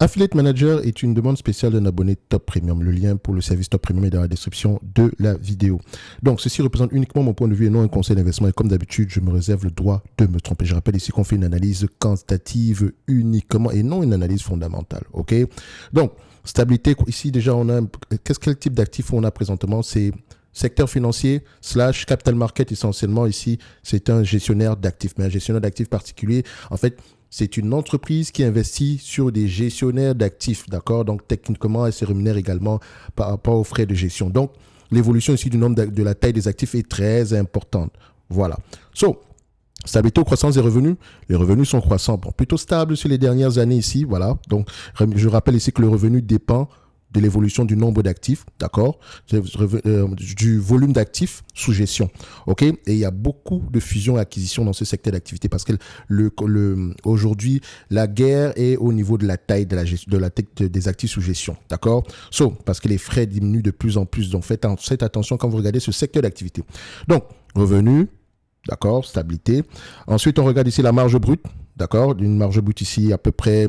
Affiliate Manager est une demande spéciale d'un abonné Top Premium. Le lien pour le service Top Premium est dans la description de la vidéo. Donc, ceci représente uniquement mon point de vue et non un conseil d'investissement. Et comme d'habitude, je me réserve le droit de me tromper. Je rappelle ici qu'on fait une analyse quantitative uniquement et non une analyse fondamentale. OK? Donc, stabilité, ici déjà, on a quel type d'actifs on a présentement? C'est secteur financier / capital market essentiellement. Ici, c'est un gestionnaire d'actifs, mais un gestionnaire d'actifs particulier. En fait, c'est une entreprise qui investit sur des gestionnaires d'actifs, d'accord? Donc, techniquement, elle se rémunère également par rapport aux frais de gestion. Donc, l'évolution ici du nombre de la taille des actifs est très importante. Voilà. Stabilité aux croissance des revenus. Les revenus sont croissants, bon, plutôt stables sur les dernières années ici, voilà. Donc, je rappelle ici que le revenu dépend de l'évolution du nombre d'actifs, d'accord, du volume d'actifs sous gestion, ok. Et il y a beaucoup de fusions et acquisitions dans ce secteur d'activité parce que aujourd'hui, la guerre est au niveau de la taille des actifs sous gestion, d'accord. Parce que les frais diminuent de plus en plus, donc faites attention quand vous regardez ce secteur d'activité. Donc, revenus, d'accord, stabilité. Ensuite, on regarde ici la marge brute. D'accord, une marge brute ici à peu près,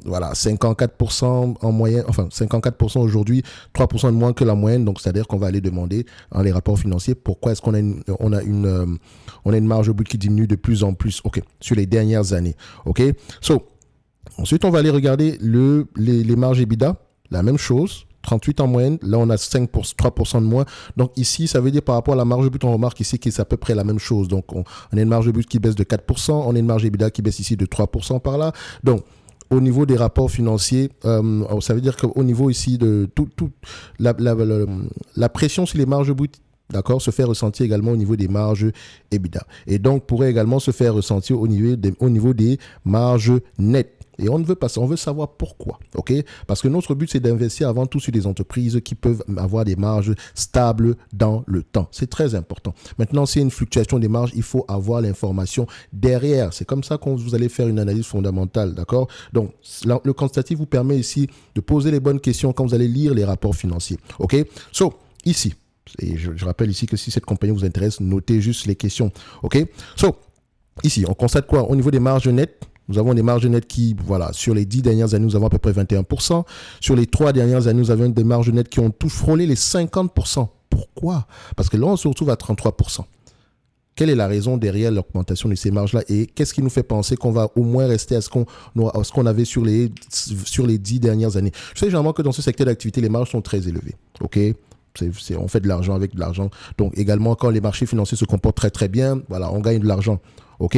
voilà, 54% en moyenne, enfin 54% aujourd'hui, 3% de moins que la moyenne. Donc, c'est-à-dire qu'on va aller demander dans les rapports financiers pourquoi est-ce qu'on a une marge brute qui diminue de plus en plus, ok, sur les dernières années, ok. Ensuite, on va aller regarder les marges EBITDA, la même chose. 38 en moyenne, là on a 3% de moins. Donc ici, ça veut dire par rapport à la marge brute, on remarque ici que c'est à peu près la même chose. Donc on a une marge brute qui baisse de 4%, on a une marge EBITDA qui baisse ici de 3% par là. Donc au niveau des rapports financiers, ça veut dire qu'au niveau ici de la pression sur les marges brutes, d'accord, se fait ressentir également au niveau des marges EBITDA. Et donc pourrait également se faire ressentir au niveau des marges nettes. Et on ne veut pas ça, on veut savoir pourquoi, ok? Parce que notre but, c'est d'investir avant tout sur des entreprises qui peuvent avoir des marges stables dans le temps. C'est très important. Maintenant, s'il y a une fluctuation des marges, il faut avoir l'information derrière. C'est comme ça que vous allez faire une analyse fondamentale, d'accord? Donc, le quantitatif vous permet ici de poser les bonnes questions quand vous allez lire les rapports financiers, ok? Ici, et je rappelle ici que si cette compagnie vous intéresse, notez juste les questions, ok? Ici, on constate quoi? Au niveau des marges nettes, nous avons des marges nettes qui, voilà, sur les 10 dernières années, nous avons à peu près 21%. Sur les 3 dernières années, nous avons des marges nettes qui ont tous frôlé les 50%. Pourquoi? Parce que là, on se retrouve à 33%. Quelle est la raison derrière l'augmentation de ces marges-là et qu'est-ce qui nous fait penser qu'on va au moins rester à ce qu'on avait sur les 10 dernières années? Je sais généralement que dans ce secteur d'activité, les marges sont très élevées. OK? On fait de l'argent avec de l'argent. Donc, également, quand les marchés financiers se comportent très, très bien, voilà, on gagne de l'argent. OK?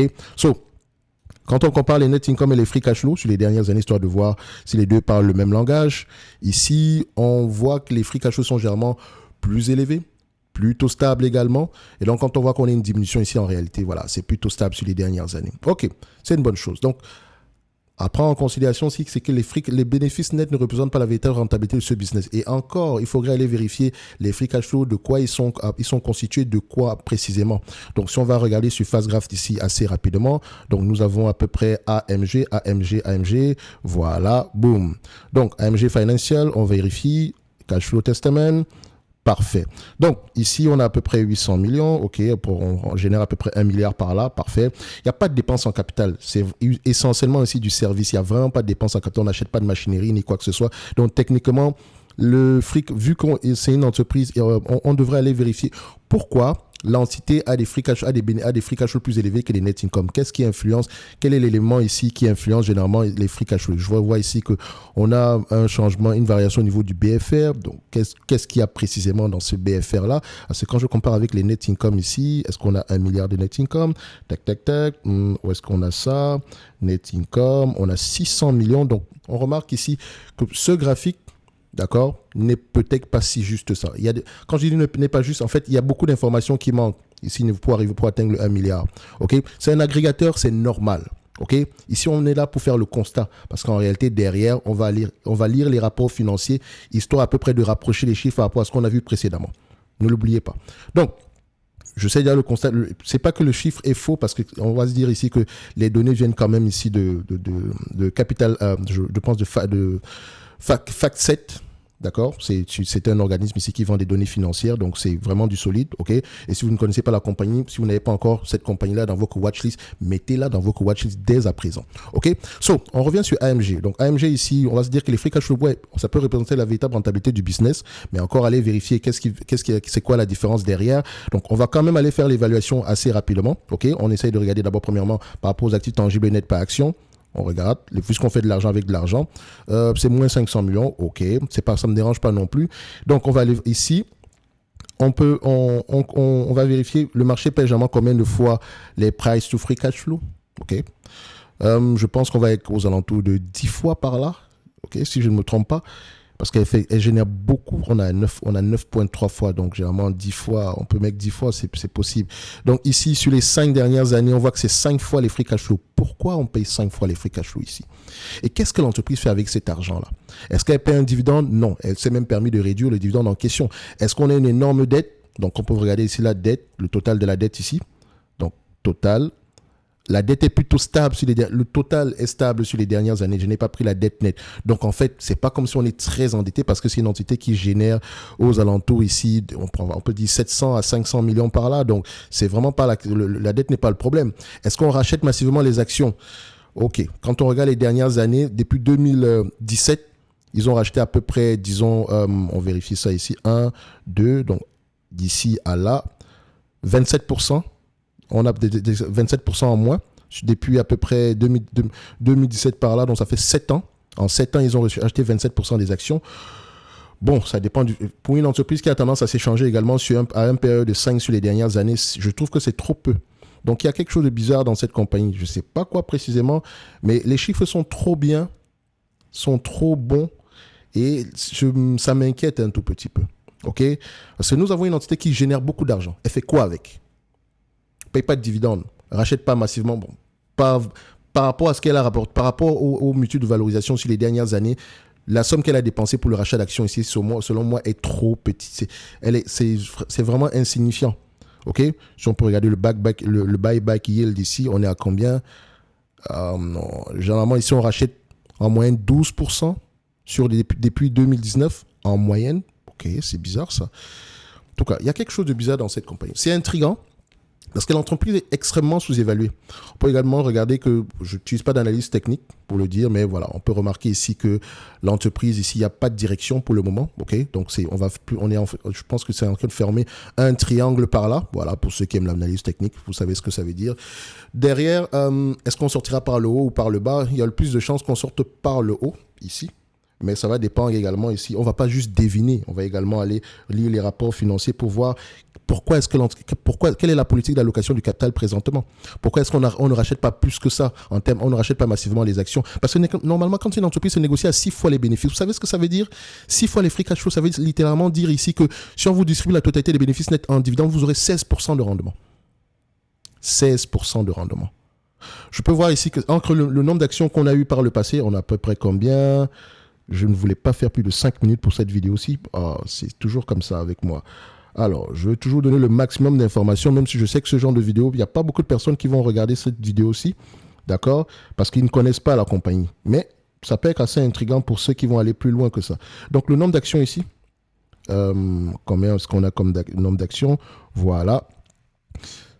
Quand on compare les net income et les free cash flow sur les dernières années, histoire de voir si les deux parlent le même langage, ici, on voit que les free cash flow sont généralement plus élevés, plutôt stables également. Et donc, quand on voit qu'on a une diminution ici, en réalité, voilà, c'est plutôt stable sur les dernières années. OK, c'est une bonne chose. Donc, à prendre en considération aussi, c'est que les bénéfices nets ne représentent pas la véritable rentabilité de ce business. Et encore, il faudrait aller vérifier les free cash flow, de quoi ils sont constitués, de quoi précisément. Donc, si on va regarder sur Fastgraph ici assez rapidement, donc nous avons à peu près AMG, voilà, boum. Donc, AMG Financial, on vérifie, cash flow testament. Parfait. Donc, ici, on a à peu près 800 millions. OK, on génère à peu près 1 milliard par là. Parfait. Il n'y a pas de dépenses en capital. C'est essentiellement aussi du service. Il n'y a vraiment pas de dépenses en capital. On n'achète pas de machinerie ni quoi que ce soit. Donc, techniquement, le fric, vu que c'est une entreprise, on devrait aller vérifier pourquoi l'entité a des free cash flow plus élevés que les net income. Qu'est-ce qui influence? Quel est l'élément ici qui influence généralement les free cash flow? Je vois ici qu'on a un changement, une variation au niveau du BFR. Donc, qu'est-ce qu'il y a précisément dans ce BFR-là? Parce que quand je compare avec les net income ici, est-ce qu'on a 1 milliard de net income? Tac. Où est-ce qu'on a ça? Net income, on a 600 millions. Donc, on remarque ici que ce graphique, d'accord, n'est peut-être pas si juste ça. Quand je dis n'est pas juste, en fait, il y a beaucoup d'informations qui manquent ici pour atteindre le 1 milliard. OK? C'est un agrégateur, c'est normal. OK? Ici, on est là pour faire le constat parce qu'en réalité, derrière, on va lire les rapports financiers, histoire à peu près de rapprocher les chiffres par rapport à ce qu'on a vu précédemment. Ne l'oubliez pas. Donc, je sais déjà le constat, c'est pas que le chiffre est faux parce qu'on va se dire ici que les données viennent quand même ici de capital, je pense de FactSet, D'accord, c'est un organisme ici qui vend des données financières, donc c'est vraiment du solide, ok. Et si vous ne connaissez pas la compagnie, si vous n'avez pas encore cette compagnie-là dans votre watchlist, mettez-la dans votre watchlist dès à présent, ok. So, on revient sur AMG. Donc AMG ici, on va se dire que les free cash flow, ouais, ça peut représenter la véritable rentabilité du business, mais encore aller vérifier c'est quoi la différence derrière. Donc on va quand même aller faire l'évaluation assez rapidement, ok. On essaye de regarder d'abord premièrement par rapport aux actifs tangibles et nets par action. On regarde, puisqu'on fait de l'argent avec de l'argent, c'est moins 500 millions, ok, ça ne me dérange pas non plus. Donc on va aller ici, on va vérifier, le marché paye généralement combien de fois les price to free cash flow, ok. Je pense qu'on va être aux alentours de 10 fois par là, ok, si je ne me trompe pas. Parce elle génère beaucoup, on a 9,3 fois, donc généralement 10 fois, on peut mettre 10 fois, c'est possible. Donc ici, sur les 5 dernières années, on voit que c'est 5 fois les free cash flow. Pourquoi on paye 5 fois les free cash flow ici? Et qu'est-ce que l'entreprise fait avec cet argent-là? Est-ce qu'elle paye un dividende? Non, elle s'est même permis de réduire le dividende en question. Est-ce qu'on a une énorme dette? Donc on peut regarder ici la dette, le total de la dette ici. Donc total. La dette est plutôt stable, le total est stable sur les dernières années. Je n'ai pas pris la dette nette. Donc, en fait, c'est pas comme si on est très endetté parce que c'est une entité qui génère aux alentours ici, on peut dire 700 à 500 millions par là. Donc, c'est vraiment pas la dette n'est pas le problème. Est-ce qu'on rachète massivement les actions? OK. Quand on regarde les dernières années, depuis 2017, ils ont racheté à peu près, disons, on vérifie ça ici, 1, 2, donc d'ici à là, 27%. On a 27% en moins depuis à peu près 2017 par là, donc ça fait 7 ans. En 7 ans, ils ont acheté 27% des actions. Bon, ça dépend pour une entreprise qui a tendance à s'échanger également à un période de 5 sur les dernières années, je trouve que c'est trop peu. Donc il y a quelque chose de bizarre dans cette compagnie. Je ne sais pas quoi précisément, mais les chiffres sont trop bien, sont trop bons et ça m'inquiète un tout petit peu. Ok? Parce que nous avons une entité qui génère beaucoup d'argent. Elle fait quoi avec? Paye pas de dividendes, rachète pas massivement. Bon, par rapport à ce qu'elle a rapporté, par rapport aux mutuelles de valorisation sur les dernières années, la somme qu'elle a dépensée pour le rachat d'actions ici, selon moi, est trop petite. C'est vraiment insignifiant. Ok? Si on peut regarder le buyback yield ici, on est à combien? Non. Généralement, ici, on rachète en moyenne 12% depuis 2019, en moyenne. Ok, c'est bizarre ça. En tout cas, il y a quelque chose de bizarre dans cette compagnie. C'est intriguant. Parce que l'entreprise est extrêmement sous-évaluée. On peut également regarder que, je n'utilise pas d'analyse technique pour le dire, mais voilà, on peut remarquer ici que l'entreprise, ici, il n'y a pas de direction pour le moment. Ok, donc je pense que c'est en train de former un triangle par là. Voilà, pour ceux qui aiment l'analyse technique, vous savez ce que ça veut dire. Derrière, est-ce qu'on sortira par le haut ou par le bas? Il y a le plus de chances qu'on sorte par le haut, ici. Mais ça va dépendre également ici. On ne va pas juste deviner, on va également aller lire les rapports financiers pour voir quelle est la politique d'allocation du capital présentement. Pourquoi est-ce qu'on ne rachète pas plus que ça on ne rachète pas massivement les actions? Parce que normalement, quand une entreprise se négocie à 6 fois les bénéfices, vous savez ce que ça veut dire? 6 fois les free cash flow, ça veut littéralement dire ici que si on vous distribue la totalité des bénéfices nets en dividendes, vous aurez 16% de rendement. 16% de rendement. Je peux voir ici que entre le nombre d'actions qu'on a eu par le passé, on a à peu près combien? Je ne voulais pas faire plus de 5 minutes pour cette vidéo-ci. C'est toujours comme ça avec moi. Alors, je veux toujours donner le maximum d'informations, même si je sais que ce genre de vidéo, il n'y a pas beaucoup de personnes qui vont regarder cette vidéo-ci, d'accord? Parce qu'ils ne connaissent pas la compagnie. Mais ça peut être assez intriguant pour ceux qui vont aller plus loin que ça. Donc, le nombre d'actions ici, combien est-ce qu'on a comme nombre d'actions? Voilà.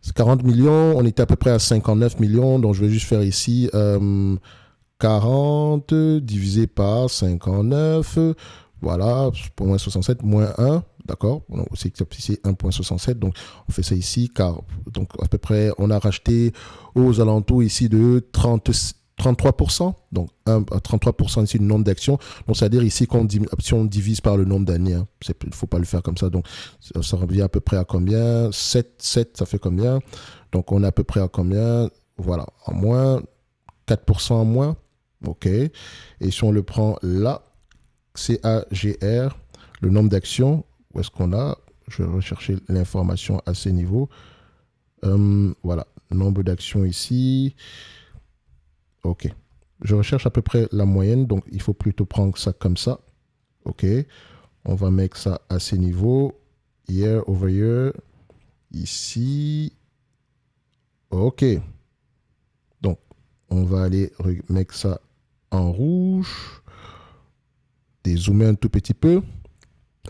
C'est 40 millions, on était à peu près à 59 millions, donc je vais juste faire ici 40 divisé par 59, voilà, pour moins 67, moins 1, d'accord, c'est 1,67, donc on fait ça ici, car donc à peu près, on a racheté aux alentours ici de 33%, donc 33% ici du nombre d'actions, donc c'est-à-dire ici si on divise par le nombre d'années, hein, il ne faut pas le faire comme ça, donc ça revient à peu près à combien? 7, ça fait combien? Donc on est à peu près à combien? Voilà, en moins, 4% en moins. OK. Et si on le prend là, CAGR, le nombre d'actions, où est-ce qu'on a? Je vais rechercher l'information à ces niveaux. Voilà, nombre d'actions ici. OK. Je recherche à peu près la moyenne, donc il faut plutôt prendre ça comme ça. OK. On va mettre ça à ces niveaux. Year over year. Ici. OK. Donc, on va aller mettre ça en rouge, dézoomer un tout petit peu.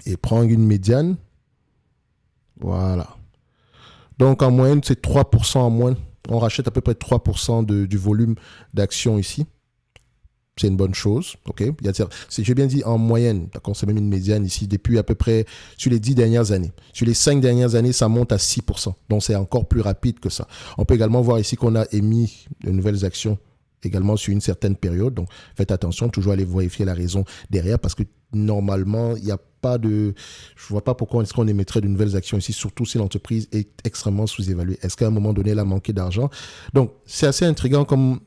et prendre une médiane. Voilà. Donc, en moyenne, c'est 3% en moins. On rachète à peu près 3% du volume d'actions ici. C'est une bonne chose. Ok. J'ai bien dit en moyenne. D'accord, c'est même une médiane ici depuis à peu près sur les 10 dernières années. Sur les 5 dernières années, ça monte à 6%. Donc, c'est encore plus rapide que ça. On peut également voir ici qu'on a émis de nouvelles actions également sur une certaine période. Donc, faites attention, toujours aller vérifier la raison derrière parce que normalement, il n'y a pas de... Je ne vois pas pourquoi est-ce qu'on émettrait de nouvelles actions ici, surtout si l'entreprise est extrêmement sous-évaluée. Est-ce qu'à un moment donné, elle a manqué d'argent? Donc, c'est assez intriguant comme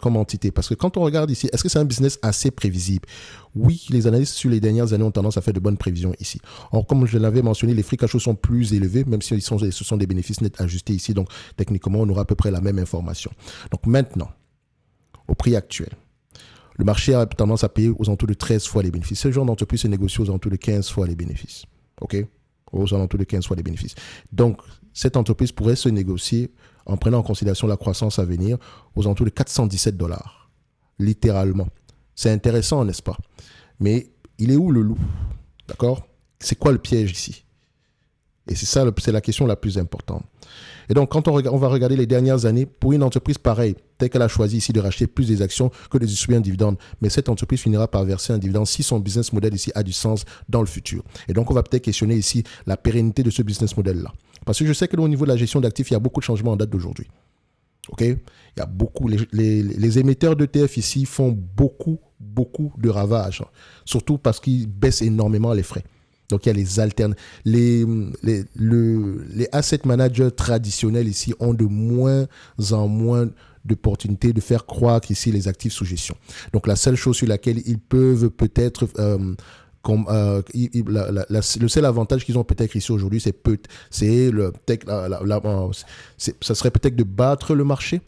entité parce que quand on regarde ici, est-ce que c'est un business assez prévisible? Oui, les analystes sur les dernières années ont tendance à faire de bonnes prévisions ici. Or, comme je l'avais mentionné, les free cash flow sont plus élevés, même si ce sont des bénéfices nets ajustés ici. Donc, techniquement, on aura à peu près la même information. Donc, maintenant, au prix actuel, le marché a tendance à payer aux alentours de 13 fois les bénéfices. Ce genre d'entreprise se négocie aux alentours de 15 fois les bénéfices. OK? Aux alentours de 15 fois les bénéfices. Donc, cette entreprise pourrait se négocier en prenant en considération la croissance à venir aux alentours de 417 $. Littéralement. C'est intéressant, n'est-ce pas? Mais il est où le loup? D'accord? C'est quoi le piège ici? Et c'est ça, c'est la question la plus importante. Et donc, quand on va regarder les dernières années, pour une entreprise pareille, telle qu'elle a choisi ici de racheter plus des actions que de distribuer un dividende, mais cette entreprise finira par verser un dividende si son business model ici a du sens dans le futur. Et donc, on va peut-être questionner ici la pérennité de ce business model-là. Parce que je sais que au niveau de la gestion d'actifs, il y a beaucoup de changements en date d'aujourd'hui. OK? Il y a beaucoup, les émetteurs d'ETF ici font beaucoup de ravages, surtout parce qu'ils baissent énormément les frais. Donc, il y a les alternatives. Les asset managers traditionnels ici ont de moins en moins d'opportunités de faire croître ici les actifs sous gestion. Donc, la seule chose sur laquelle ils peuvent peut-être... le seul avantage qu'ils ont peut-être ici aujourd'hui, ça serait peut-être de battre le marché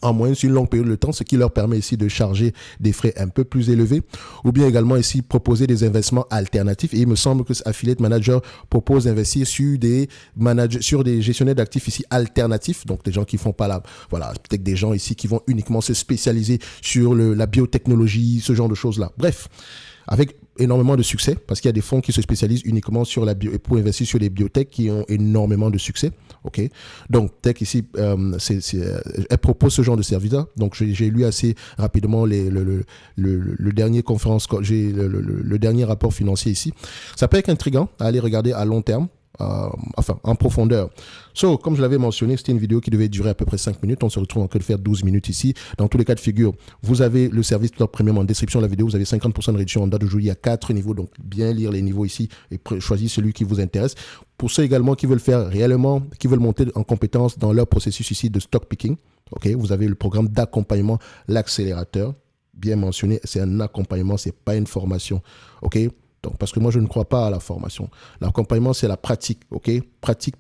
en moyenne sur une longue période de temps, ce qui leur permet ici de charger des frais un peu plus élevés, ou bien également ici proposer des investissements alternatifs. Et il me semble que Affiliate Manager propose d'investir sur des gestionnaires d'actifs ici alternatifs, donc des gens qui font pas peut-être des gens ici qui vont uniquement se spécialiser sur la biotechnologie, ce genre de choses-là. Bref, avec énormément de succès, parce qu'il y a des fonds qui se spécialisent uniquement pour investir sur les biotech qui ont énormément de succès. Okay. Donc, Tech ici, elle propose ce genre de service-là. Donc, j'ai lu assez rapidement le dernier le dernier rapport financier ici. Ça peut être intriguant à aller regarder à long terme. En profondeur. Comme je l'avais mentionné, c'était une vidéo qui devait durer à peu près 5 minutes. On se retrouve en train de faire 12 minutes ici. Dans tous les cas de figure, vous avez le service Top Premium en description de la vidéo. Vous avez 50% de réduction en date d'aujourd'hui. Il y a 4 niveaux. Donc, bien lire les niveaux ici et choisir celui qui vous intéresse. Pour ceux également qui veulent faire réellement, qui veulent monter en compétence dans leur processus ici de stock picking, okay, vous avez le programme d'accompagnement, l'accélérateur. Bien mentionné, c'est un accompagnement, c'est pas une formation. OK? Donc, parce que moi, je ne crois pas à la formation. L'accompagnement, c'est la pratique, ok? Pratique.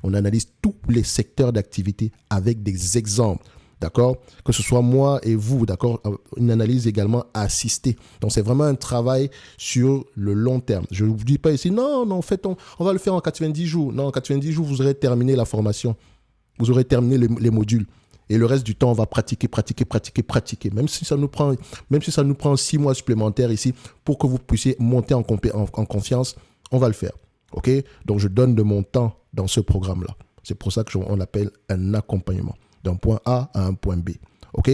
On analyse tous les secteurs d'activité avec des exemples, d'accord? Que ce soit moi et vous, d'accord? Une analyse également assistée. Donc, c'est vraiment un travail sur le long terme. Je ne vous dis pas ici, non, en fait, on va le faire en 90 jours. Non, en 90 jours, vous aurez terminé la formation. Vous aurez terminé les modules. Et le reste du temps, on va pratiquer. Même si ça nous prend 6 mois supplémentaires ici pour que vous puissiez monter en confiance, on va le faire. OK? Donc, je donne de mon temps dans ce programme-là. C'est pour ça qu'on l'appelle un accompagnement d'un point A à un point B. OK?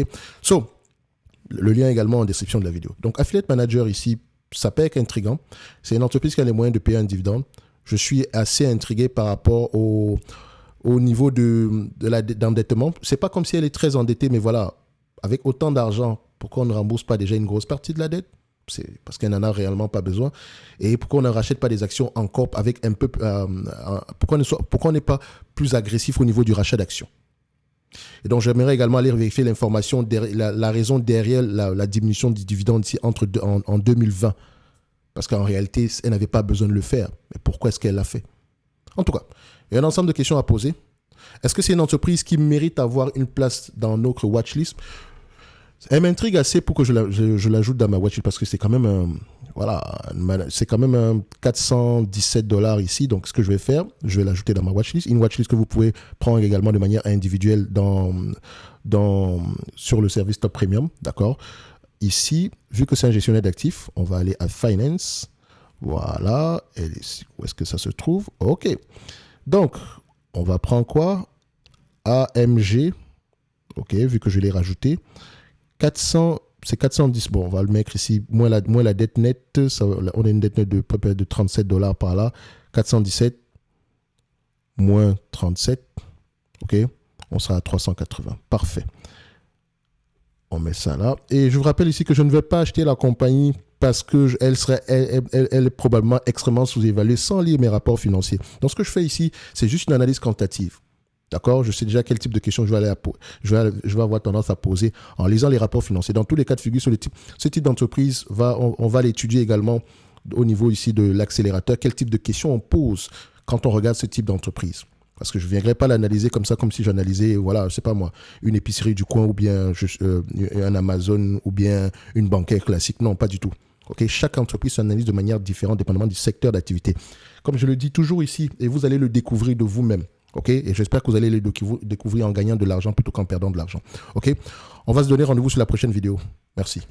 Le lien également en description de la vidéo. Donc, Affiliate Manager ici, ça peut être intriguant. C'est une entreprise qui a les moyens de payer un dividende. Je suis assez intrigué par rapport au niveau d'endettement. C'est pas comme si elle est très endettée, mais voilà, avec autant d'argent, pourquoi on ne rembourse pas déjà une grosse partie de la dette? C'est parce qu'elle n'en a réellement pas besoin. Et pourquoi on ne rachète pas des actions en corp avec un peu... pourquoi on n'est pas plus agressif au niveau du rachat d'actions? Et donc, j'aimerais également aller vérifier l'information, la raison derrière la diminution du dividende ici en 2020. Parce qu'en réalité, elle n'avait pas besoin de le faire. Mais pourquoi est-ce qu'elle l'a fait? En tout cas, il y a un ensemble de questions à poser. Est-ce que c'est une entreprise qui mérite d'avoir une place dans notre watchlist? Elle m'intrigue assez pour que je l'ajoute dans ma watchlist parce que c'est quand même c'est quand même 417 $ ici. Donc, ce que je vais faire, je vais l'ajouter dans ma watchlist. Une watchlist que vous pouvez prendre également de manière individuelle sur le service Top Premium. D'accord? Ici, vu que c'est un gestionnaire d'actifs, on va aller à Finance. Voilà. Elle est ici. Où est-ce que ça se trouve? OK. Donc, on va prendre quoi? AMG. OK, vu que je l'ai rajouté. 400, c'est 410. Bon, on va le mettre ici. Moins la dette nette. Ça, on a une dette nette de 37 $ par là. 417 moins 37. OK. On sera à 380. Parfait. On met ça là. Et je vous rappelle ici que je ne vais pas acheter la compagnie parce qu'elle elle est probablement extrêmement sous-évaluée sans lire mes rapports financiers. Donc, ce que je fais ici, c'est juste une analyse quantitative. D'accord? Je sais déjà quel type de questions je vais avoir tendance à poser en lisant les rapports financiers. Dans tous les cas de figure, ce type d'entreprise, on va l'étudier également au niveau ici de l'accélérateur. Quel type de questions on pose quand on regarde ce type d'entreprise? Parce que je ne viendrai pas l'analyser comme ça, comme si j'analysais, voilà, je sais pas moi, une épicerie du coin ou bien un Amazon ou bien une bancaire classique. Non, pas du tout. Okay? Chaque entreprise s'analyse de manière différente, dépendamment du secteur d'activité. Comme je le dis toujours ici, et vous allez le découvrir de vous-même. Okay? Et j'espère que vous allez le découvrir en gagnant de l'argent plutôt qu'en perdant de l'argent. Okay? On va se donner rendez-vous sur la prochaine vidéo. Merci.